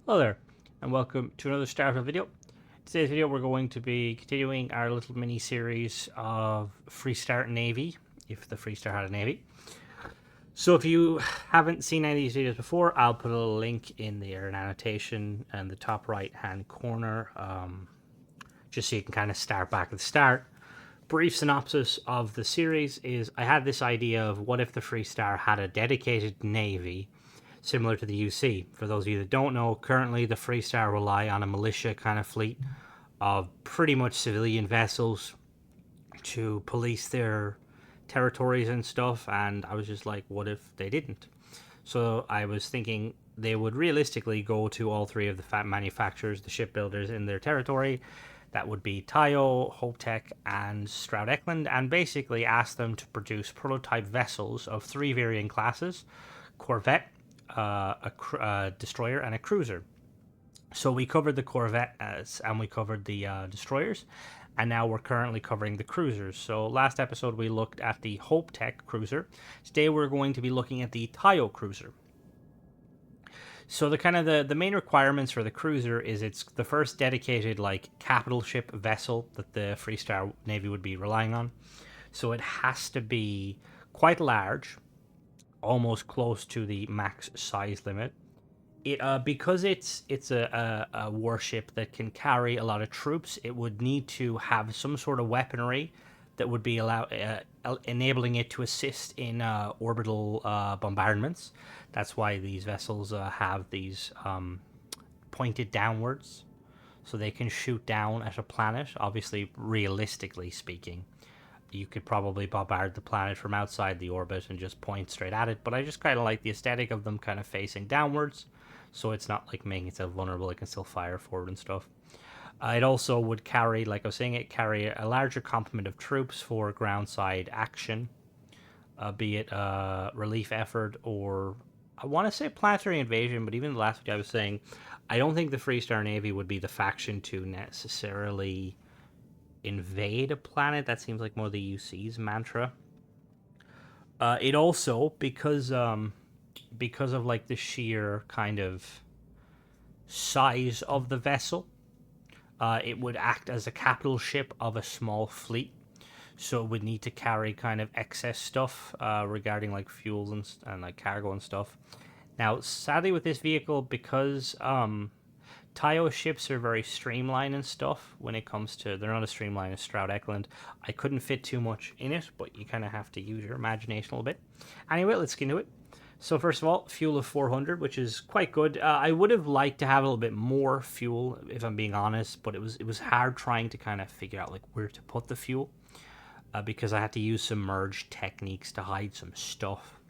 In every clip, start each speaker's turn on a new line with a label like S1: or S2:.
S1: Hello there, and welcome to another Starfield video. Today's video, we're going to be continuing our little mini series of Freestar Navy, if the Freestar had a navy. So, if you haven't seen any of these videos before, I'll put a little link in there, an annotation in the top right hand corner, just so you can kind of start back at the start. Brief synopsis of the series is I had this idea of what if the Freestar had a dedicated navy similar to the UC. For those of you that don't know, currently the Freestar rely on a militia kind of fleet of pretty much civilian vessels to police their territories and stuff, and I was just like, what if they didn't? So I was thinking they would realistically go to all three of the manufacturers, the shipbuilders in their territory. That would be Taiyo, Hopetech, and Stroud Eklund, and basically ask them to produce prototype vessels of three varying classes: corvette, a destroyer, and a cruiser. So we covered the corvette and we covered the destroyers, and now we're currently covering the cruisers. So last episode we looked at the Hopetech cruiser. Today we're going to be looking at the Taiyo cruiser. So the main requirements for the cruiser is it's the first dedicated like capital ship vessel that the Freestar Navy would be relying on. So it has to be quite large, almost close to the max size limit. It because it's a warship that can carry a lot of troops, it would need to have some sort of weaponry that would be enabling it to assist in orbital bombardments. That's why these vessels have these pointed downwards, so they can shoot down at a planet. Obviously, realistically speaking, you could probably bombard the planet from outside the orbit and just point straight at it, but I just kind of like the aesthetic of them kind of facing downwards, so it's not like making itself vulnerable. It can still fire forward and stuff. It also would carry, like I was saying, carry a larger complement of troops for groundside action, be it relief effort or I want to say planetary invasion, but even the last video I was saying, I don't think the Freestar Navy would be the faction to necessarily invade a planet. That seems like more the UC's mantra. It also because of like the sheer kind of size of the vessel, it would act as a capital ship of a small fleet. So it would need to carry kind of excess stuff regarding like fuels and like cargo and stuff. Now, sadly, with this vehicle, because Taiyo ships are very streamlined and stuff when it comes to, they're not as streamlined as Stroud Eklund. I couldn't fit too much in it, but you kind of have to use your imagination a little bit. Anyway, let's get into it. So first of all, fuel of 400, which is quite good. I would have liked to have a little bit more fuel, if I'm being honest, but it was hard trying to kind of figure out like where to put the fuel because I had to use some merge techniques to hide some stuff.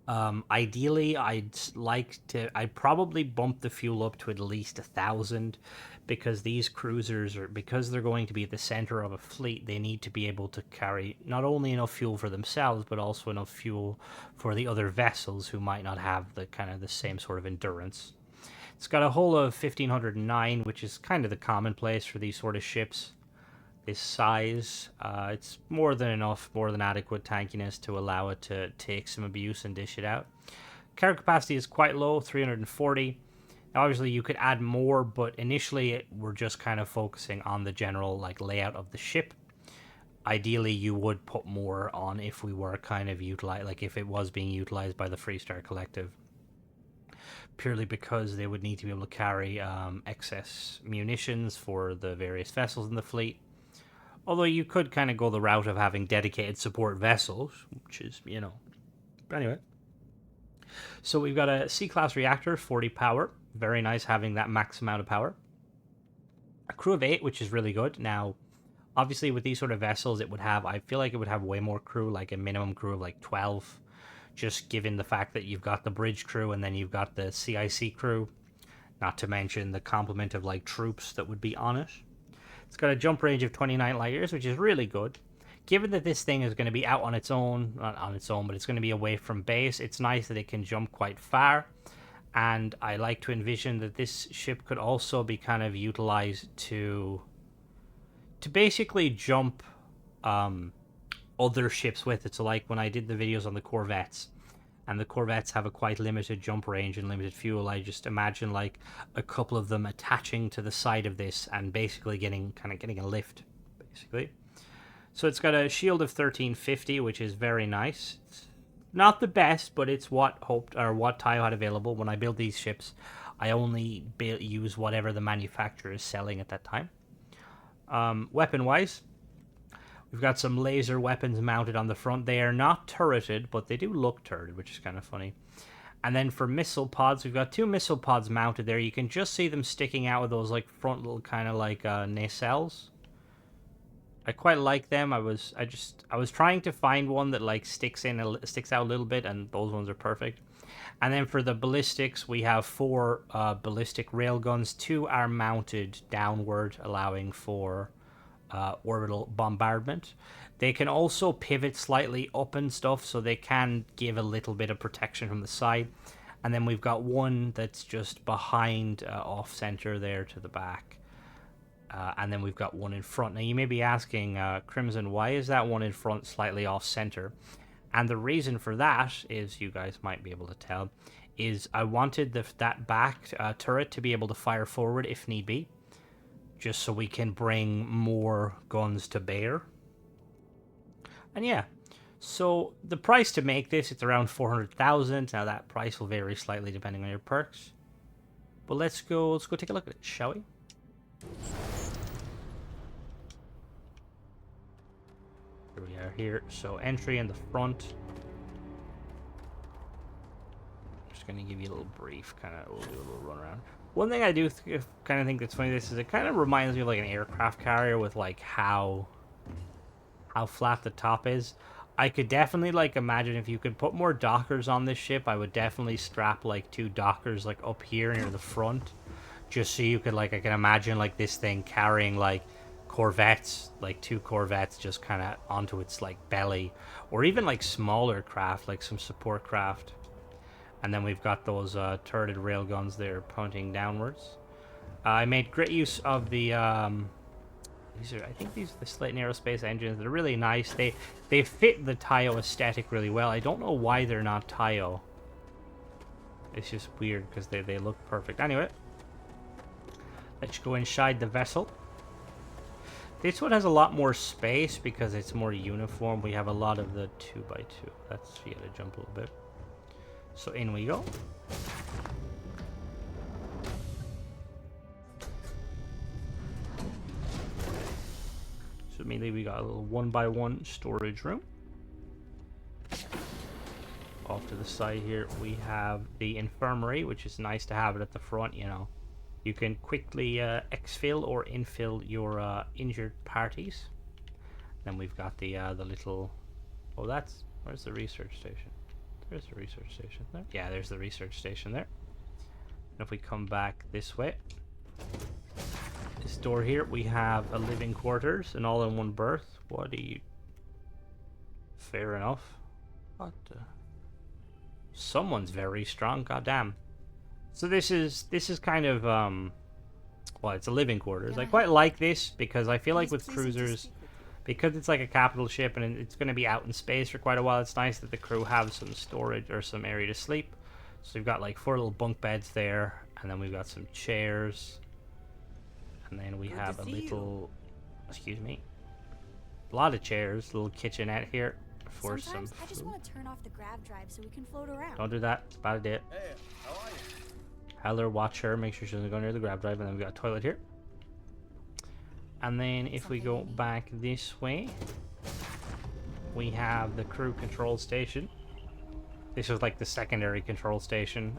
S1: Ideally, I'd probably bump the fuel up to at least 1,000 because these cruisers because they're going to be at the center of a fleet, they need to be able to carry not only enough fuel for themselves, but also enough fuel for the other vessels who might not have the kind of the same sort of endurance. It's got a hull of 1,509, which is kind of the commonplace for these sort of ships. This size, it's more than enough, more than adequate tankiness to allow it to take some abuse and dish it out. Cargo capacity is quite low, 340. Now, obviously, you could add more, but initially we're just kind of focusing on the general like layout of the ship. Ideally, you would put more on if we were kind of like if it was being utilized by the Freestar Collective, purely because they would need to be able to carry excess munitions for the various vessels in the fleet. Although you could kind of go the route of having dedicated support vessels, which is, But anyway. So we've got a C-class reactor, 40 power. Very nice having that max amount of power. A crew of 8, which is really good. Now, obviously with these sort of vessels, I feel like it would have way more crew, like a minimum crew of like 12. Just given the fact that you've got the bridge crew and then you've got the CIC crew. Not to mention the complement of like troops that would be on it. It's got a jump range of 29 light years, which is really good. Given that this thing is going to be out on its own, not on its own, but it's going to be away from base, it's nice that it can jump quite far. And I like to envision that this ship could also be kind of utilized to basically jump other ships with it. So like when I did the videos on the corvettes, and the corvettes have a quite limited jump range and limited fuel. I just imagine like a couple of them attaching to the side of this and basically getting a lift, basically. So it's got a shield of 1350, which is very nice. It's not the best, but it's what Taiyo had available. When I build these ships, I only use whatever the manufacturer is selling at that time. Weapon-wise, we've got some laser weapons mounted on the front. They are not turreted, but they do look turreted, which is kind of funny. And then for missile pods, we've got 2 missile pods mounted there. You can just see them sticking out with those like front little kind of like nacelles. I quite like them. I was trying to find one that like sticks out a little bit, and those ones are perfect. And then for the ballistics, we have 4 ballistic railguns. 2 are mounted downward, allowing for orbital bombardment. They can also pivot slightly up and stuff, so they can give a little bit of protection from the side. And then we've got one that's just behind, off-center there to the back. And then we've got one in front. Now, you may be asking, Crimson, why is that one in front slightly off-center? And the reason for that is, you guys might be able to tell, is I wanted that back turret to be able to fire forward if need be, just so we can bring more guns to bear. And yeah, so the price to make this, it's around 400,000. Now that price will vary slightly depending on your perks. But let's go take a look at it, shall we? Here we are here. So entry in the front. Just gonna give you a little brief, we'll do a little run around. One thing I do kind of think that's funny, this is it kind of reminds me of like an aircraft carrier with like how flat the top is. I could definitely like imagine if you could put more dockers on this ship, I would definitely strap like 2 dockers like up here near the front, just so you could like, I can imagine like this thing carrying like corvettes, like 2 corvettes just kind of onto its like belly, or even like smaller craft, like some support craft. And then we've got those turreted railguns there pointing downwards. I made great use of the I think these are the Slayton Aerospace engines. They're really nice. They fit the Taiyo aesthetic really well. I don't know why they're not Taiyo. It's just weird because they look perfect. Anyway, let's go inside the vessel. This one has a lot more space because it's more uniform. We have a lot of the 2x2. That's, you gotta jump a little bit. So in we go. So immediately we got a little 1x1 storage room. Off to the side here we have the infirmary, which is nice to have it at the front, you know. You can quickly exfil or infill your injured parties. Then we've got the little... Oh, that's... Where's the research station? There's the research station there. Yeah, there's the research station there. And if we come back this way, this door here, we have a living quarters, an all-in-one berth. What do you... Fair enough. What the... Someone's very strong, goddamn. So this is kind of, well, it's a living quarters. I quite like this because I feel like with cruisers, because it's like a capital ship and it's going to be out in space for quite a while, it's nice that the crew have some storage or some area to sleep. So we've got like 4 little bunk beds there, and then we've got some chairs, and then we have a little, excuse me, a lot of chairs, little kitchenette here for some food.
S2: I just want to turn off the grav drive so we can float around.
S1: Don't do that. It's a bad idea.
S3: Hey, how are you?
S1: Heller, watch her, make sure she doesn't go near the grab drive, and then we've got a toilet here. And then if we go back this way, we have the crew control station. This is like the secondary control station.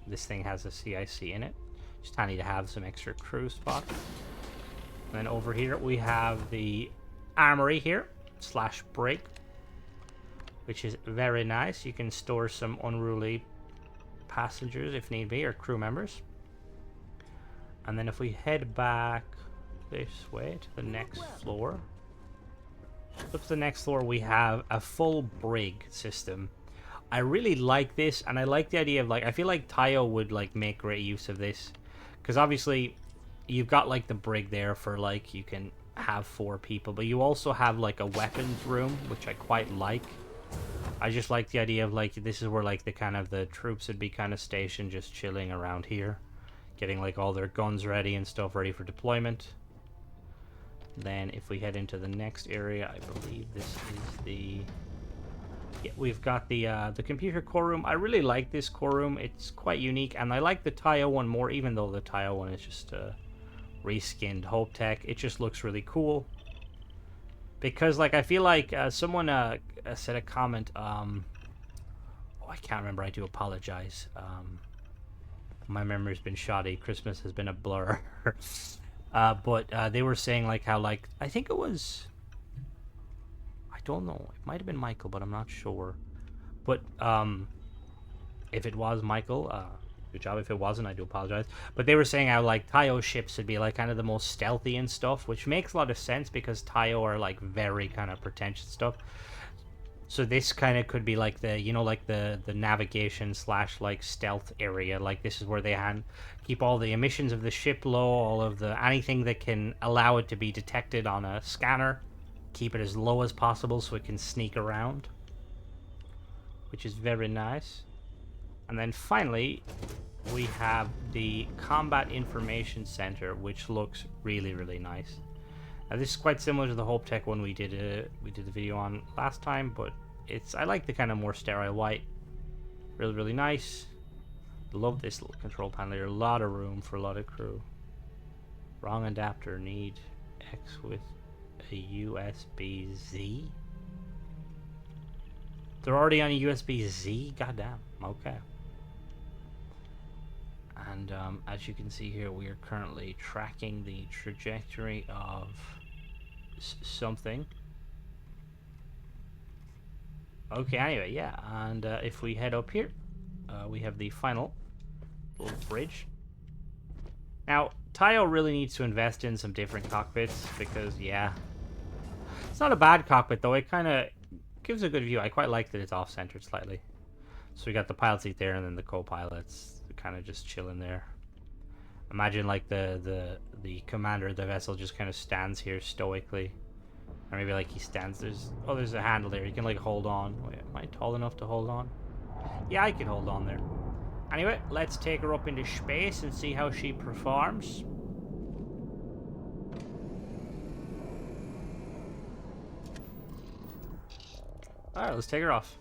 S1: This thing has a CIC in it. Just handy to have some extra crew spots. And then over here we have the armory here, / break, which is very nice. You can store some unruly passengers if need be, or crew members. And then if we head back this way to the next floor, up to the next floor, we have a full brig system. I really like this, and I like the idea of like, I feel like Taiyo would like make great use of this, because obviously you've got like the brig there for like, you can have 4 people, but you also have like a weapons room, which I quite like. I just like the idea of like this is where like the kind of the troops would be kind of stationed, just chilling around here, getting like all their guns ready and stuff ready for deployment. Then if we head into the next area, I believe this is the... Yeah, we've got the computer core room. I really like this core room. It's quite unique, and I like the Taiyo one more, even though the Taiyo one is just reskinned Hope Tech. It just looks really cool. Because, like, I feel like someone said a comment, oh, I can't remember, I do apologize. My memory's been shoddy. Christmas has been a blur. But they were saying, like, how, like, I think it was... I don't know. It might have been Michael, but I'm not sure. But if it was Michael, good job. If it wasn't, I do apologize. But they were saying how, like, Taiyo ships would be, like, kind of the most stealthy and stuff, which makes a lot of sense because Taiyo are, like, very kind of pretentious stuff. So this kind of could be, like, the, you know, like, the navigation / like, stealth area. Like, this is where they keep all the emissions of the ship low, all of the, anything that can allow it to be detected on a scanner. Keep it as low as possible so it can sneak around, which is very nice. And then finally, we have the Combat Information Center, which looks really, really nice. Now, this is quite similar to the Hope Tech one we did the video on last time, but I like the kind of more sterile white. Really, really nice. Love this little control panel here. A lot of room for a lot of crew. Wrong adapter. Need X with a USB-Z. They're already on a USB-Z? Goddamn. Okay. And as you can see here, we are currently tracking the trajectory of something. Okay, anyway, yeah. And if we head up here, we have the final little bridge. Now, Taiyo really needs to invest in some different cockpits because, yeah, it's not a bad cockpit, though. It kind of gives a good view. I quite like that it's off-centered slightly. So we got the pilot seat there and then the co-pilots kind of just chilling there. Imagine, like, the commander of the vessel just kind of stands here stoically. Or maybe, like, he stands... There's a handle there. You can, like, hold on. Wait, am I tall enough to hold on? Yeah, I can hold on there. Anyway, let's take her up into space and see how she performs. Alright, let's take her off.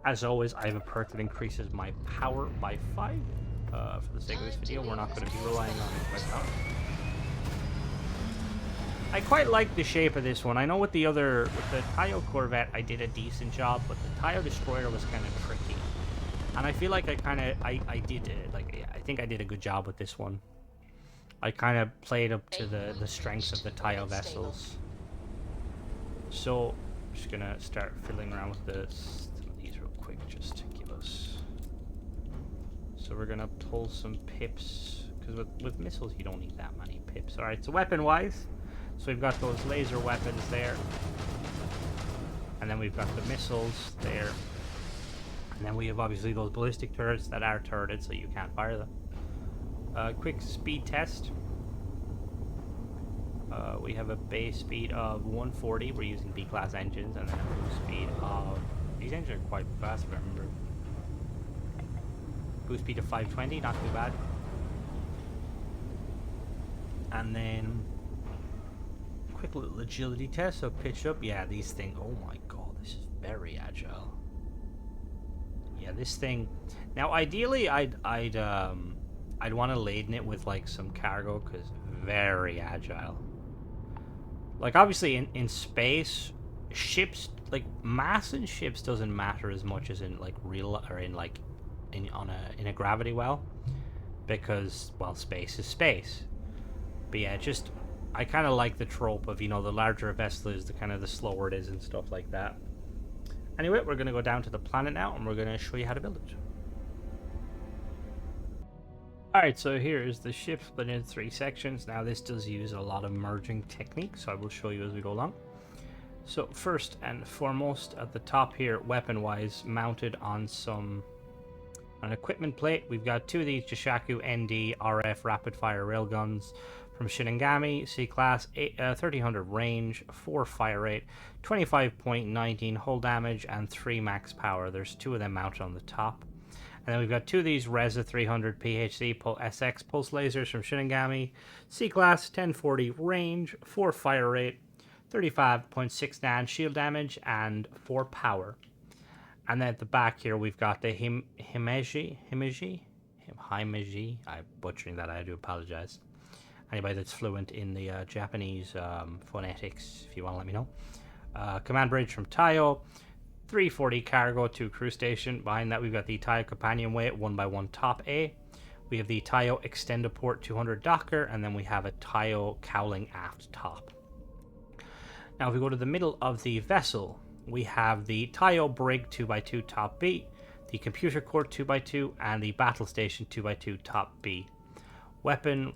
S1: As always, I have a perk that increases my power by 5. For the sake of this video, we're not going to be relying on it right now. I quite like the shape of this one. I know with the Taiyo Corvette, I did a decent job, but the Taiyo Destroyer was kind of tricky. And I feel like I think I did a good job with this one. I kind of played up to the strengths of the Taiyo vessels. So, I'm just gonna start fiddling around with some of these real quick, just to give us. So we're gonna pull some pips, because with missiles you don't need that many pips. All right, so weapon-wise, so we've got those laser weapons there, and then we've got the missiles there. And then we have obviously those ballistic turrets that are turreted, so you can't fire them. Quick speed test. We have a base speed of 140. We're using B-class engines, and then a boost speed of... These engines are quite fast, if I remember. Boost speed of 520, not too bad. And then... Quick little agility test, so pitch up. Yeah, these things... Oh my god, this is very agile. Yeah, this thing. Now, ideally, I'd want to laden it with like some cargo because very agile. Like obviously in space, ships like mass in ships doesn't matter as much as in like real or in like in a gravity well, because well space is space. But yeah, just I kind of like the trope of the larger a vessel is, the slower it is and stuff like that. Anyway, we're going to go down to the planet now, and we're going to show you how to build it. Alright, so here is the ship split into 3 sections. Now, this does use a lot of merging techniques, so I will show you as we go along. So, first and foremost, at the top here, weapon-wise, mounted on an equipment plate, we've got 2 of these Jishaku ND RF rapid-fire railguns from Shinigami, C-Class, 1300 range, 4 fire rate, 25.19 hull damage, and 3 max power. There's 2 of them mounted on the top. And then we've got 2 of these Reza 300 PHC SX pulse lasers from Shinigami, C-Class, 1040 range, 4 fire rate, 35.69 shield damage, and 4 power. And then at the back here, we've got the Himeji. I'm butchering that, I do apologize. Anybody that's fluent in the Japanese phonetics, if you want to let me know. Command bridge from Taiyo, 340 cargo to crew station. Behind that, we've got the Taiyo companionway 1x1 top A. We have the Taiyo extended-port 200 docker, and then we have a Taiyo cowling aft top. Now, if we go to the middle of the vessel, we have the Taiyo brig 2x2 top B, the computer core 2x2, and the battle station 2x2 top B. Weapon,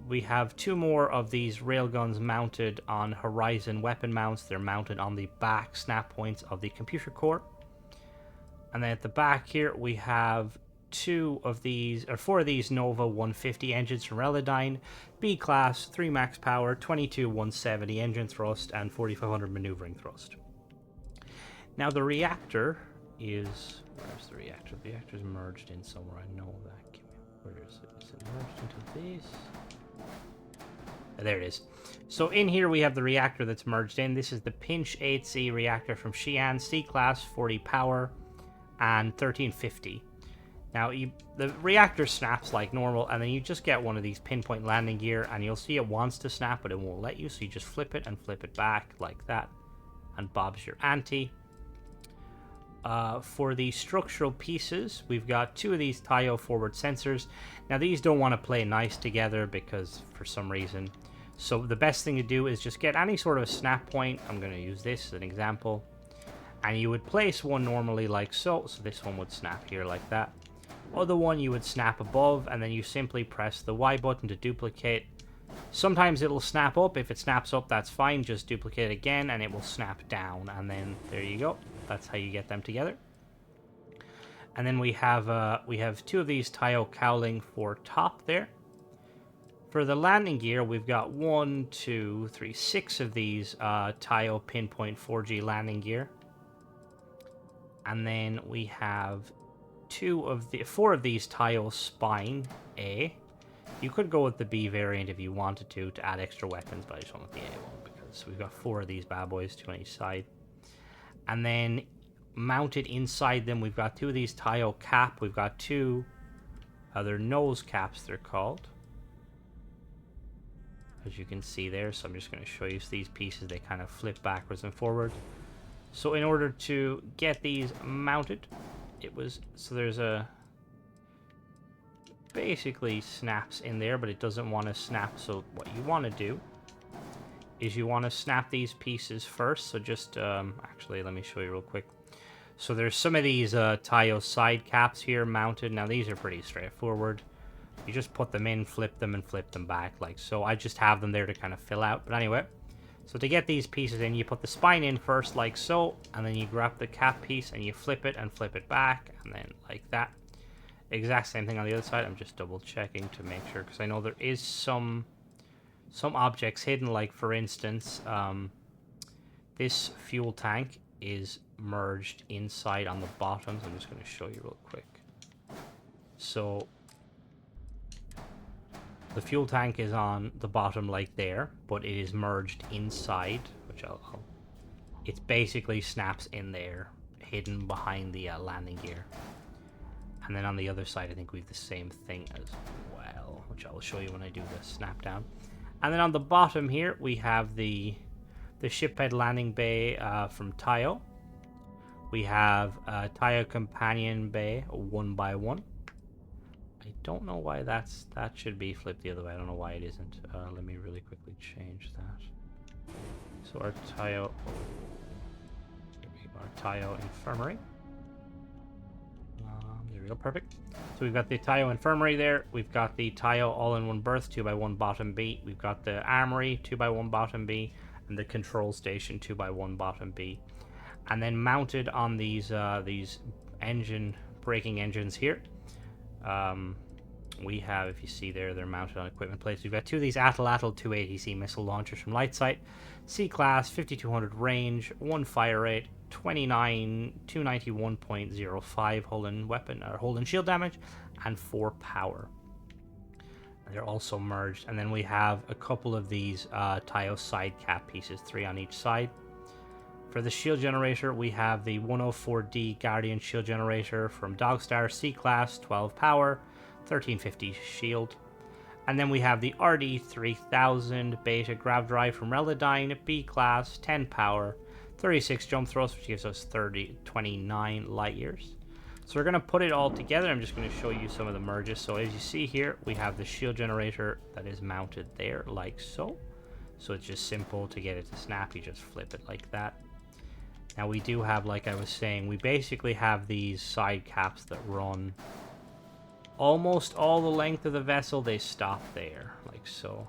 S1: we have 2 more of these railguns mounted on Horizon weapon mounts. They're mounted on the back snap points of the computer core. And then at the back here, we have 4 of these Nova 150 engines from Reladyne, B class, 3 max power, 22 170 engine thrust, and 4500 maneuvering thrust. Now the reactor is... Where's the reactor? The reactor's merged in somewhere, I know that. Where is it? Is it merged into this? There it is. So in here we have the reactor that's merged in. This is the Pinch 8C reactor from Xi'an, C-Class, 40 power, and 1350. Now, the reactor snaps like normal, and then you just get one of these pinpoint landing gear, and you'll see it wants to snap, but it won't let you, so you just flip it and flip it back like that, and Bob's your ante. For the structural pieces, we've got 2 of these Taiyo forward sensors. Now, these don't want to play nice together because for some reason. So the best thing to do is just get any sort of snap point. I'm going to use this as an example. And you would place one normally like so. So this one would snap here like that. Other one you would snap above, and then you simply press the Y button to duplicate. Sometimes it'll snap up. If it snaps up, that's fine. Just duplicate it again, and it will snap down. And then there you go. That's how you get them together. And then we have 2 of these Taiyo cowling for top there. For the landing gear, we've got 6 of these Taiyo pinpoint 4G landing gear. And then we have 4 of these Taiyo spine A. You could go with the B variant if you wanted to add extra weapons, but I just went with the A one because we've got 4 of these bad boys, 2 on each side. And then mounted inside them, we've got 2 of these Taiyo cap. We've got 2 other nose caps, they're called, as you can see there. So I'm just going to show you these pieces. They kind of flip backwards and forward. So in order to get these mounted, there's a basically snaps in there, but it doesn't want to snap. So what you want to do is you want to snap these pieces first. So just actually let me show you real quick. So there's some of these Taiyo side caps here mounted. Now these are pretty straightforward. You just put them in, flip them, and flip them back like so. I just have them there to kind of fill out. But anyway, so to get these pieces in, you put the spine in first like so, and then you grab the cap piece and you flip it and flip it back, and then like that. Exact same thing on the other side. I'm just double checking to make sure, because I know there is some objects hidden, like for instance this fuel tank is merged inside on the bottom. So I'm just going to show you real quick. So the fuel tank is on the bottom like there, but it is merged inside, which it basically snaps in there, hidden behind the landing gear. And then on the other side, I think we have the same thing as well, which I will show you when I do the snap down. And then on the bottom here, we have the shiphead landing bay from Taiyo. We have Taiyo companion bay 1x1. I don't know why that should be flipped the other way. I don't know why it isn't. Let me really quickly change that. So our Taiyo infirmary. There we go, perfect. So we've got the Taiyo infirmary there. We've got the Taiyo all-in-one berth 2x1 bottom B. We've got the armory 2x1 bottom B, and the control station 2x1 bottom B. And then mounted on these braking engines here, we have, if you see there, they're mounted on equipment plates. We've got two of these Atlatl 280C missile launchers from Lightsite. C-class, 5200 range, 1 fire rate, 291.05 hull and shield damage, and 4 power. They're also merged. And then we have a couple of these Taiyos side cap pieces, 3 on each side. For the shield generator, we have the 104D Guardian shield generator from Dogstar, C-class, 12 power, 1350 shield. And then we have the RD3000 Beta Grav Drive from Relodyne, B-class, 10 power, 36 jump thrust, which gives us 29 light years. So we're going to put it all together. I'm just going to show you some of the merges. So as you see here, we have the shield generator that is mounted there, like so. So it's just simple to get it to snap. You just flip it like that. Now we do have, like I was saying, we basically have these side caps that run almost all the length of the vessel. They stop there, like so.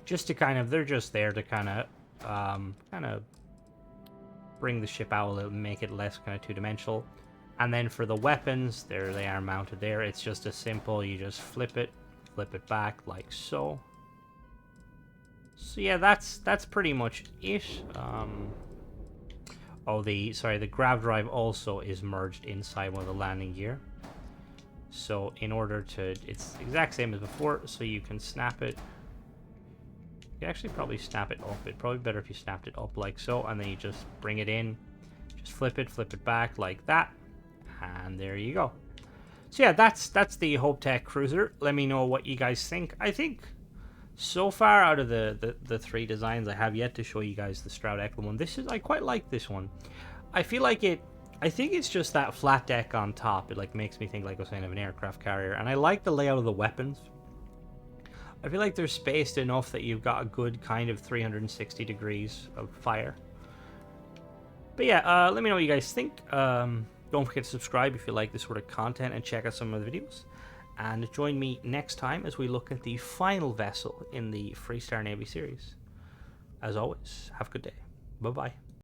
S1: Just to kind of, they're just there to kind of bring the ship out a little, make it less kind of two-dimensional. And then for the weapons, there they are mounted there. It's just as simple. You just flip it back like so. So yeah, that's pretty much it. The grav drive also is merged inside one of the landing gear. So in order to, it's the exact same as before, so you can snap it. You can actually probably snap it up. It'd probably be better if you snapped it up like so, and then you just bring it in, just flip it back like that, and there you go. So yeah, that's the Hope Tech Cruiser. Let me know what you guys think. I think so far out of the 3 designs, I have yet to show you guys the Stroud Eklund one. I quite like this one. I feel like I think it's just that flat deck on top. It like makes me think, like I was saying, of an aircraft carrier. And I like the layout of the weapons. I feel like they're spaced enough that you've got a good kind of 360 degrees of fire. But yeah, let me know what you guys think. Don't forget to subscribe if you like this sort of content, and check out some of the videos. And join me next time as we look at the final vessel in the Freestar Navy series. As always, have a good day. Bye-bye.